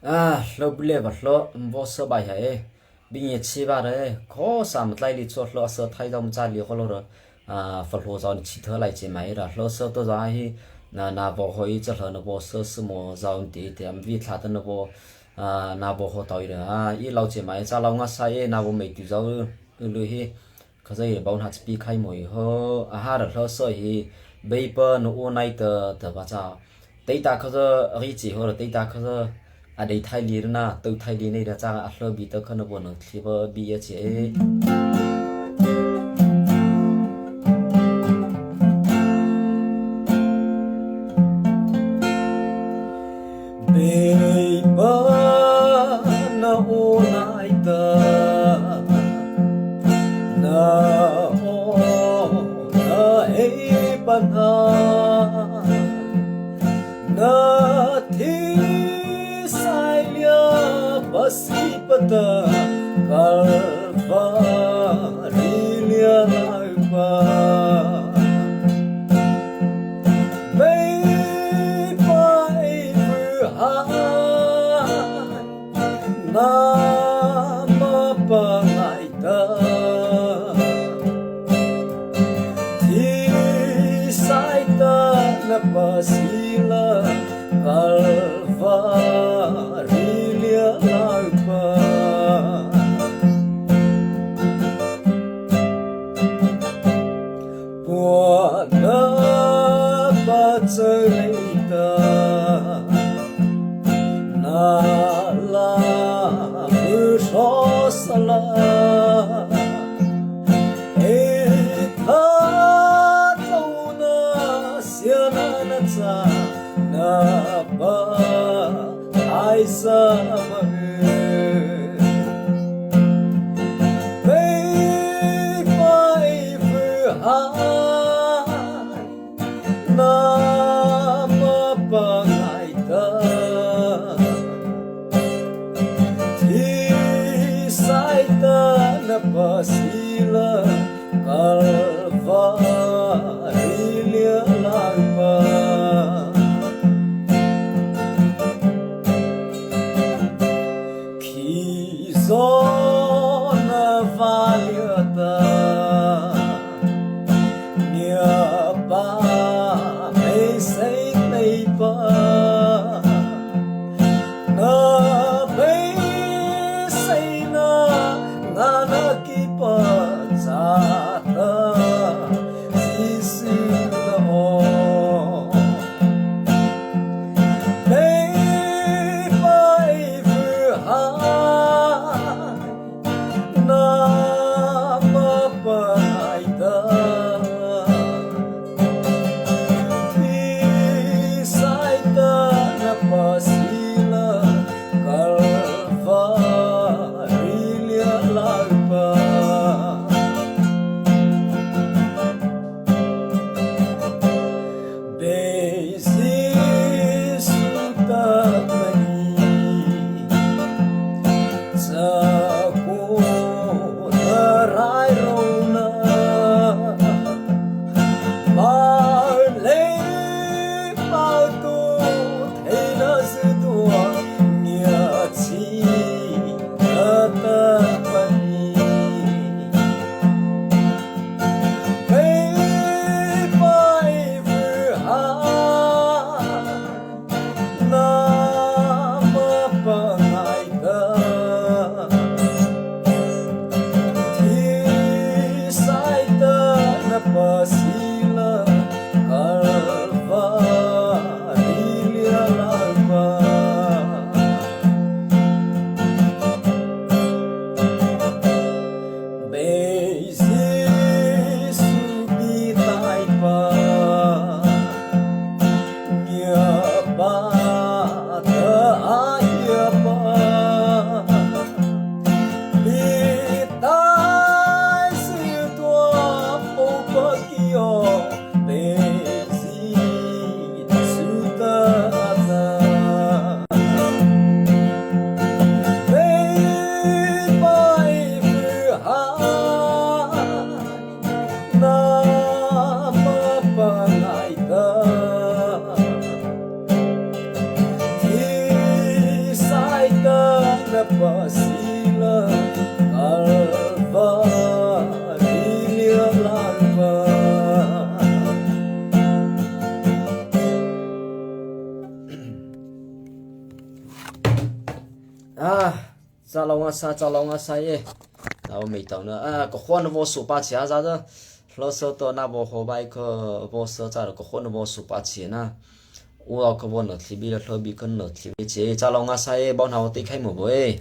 lo bule vật lo vô sơ bài hệ bây giờ chi ba đấy có sao một lại đi cho lo sơ thay dòng cha li có lo rồi phật hồ giáo chỉ thở lại chỉ máy rồi lo sơ tôi ra hi na vô hội cho lo nó vô sơ sư mồ giáo thì em vi thà tên nó vô na vô hồ tội rồi ý lâu chỉ máy cha lâu ngã sai na vô mấy tiêu giáo lười hi cái gì bảo hạt bị khai mồi ho rồi lo sơ hi bây giờ nó này tờ tờ bà cha tây taเขาจะรีจีเขาเลยตาเขาจะอะไรไทยลีนะตัวไทยลีนี่เดี๋ยวจ้าอัลเลอร์บีตัวเขาเนี่ยบนที่ว่าบีเอชเอเบบนาโอไนตานาโอนาเอปัญหาNati sailya pasipata kalvarilya laipa May paifuhan na mapangaita Tisaita na pasila Kalvarilya laipa Puana pacelita Nala ushosala Etatona siananatsa Napa ai sama Vei vai vuhai Nama pangaita Ti saita napasila Kalvarilya laipa cha long sa ye tao mấy tao nữa có khoan vô số ba chia ra đó lo sợ tôi na vô hồ bài có vô sợ ra có khoan vô số ba chia na ủa có vô nữa thì bây giờ thôi bị con nữa thì chế cha long sa ye bao nào tí khai một buổi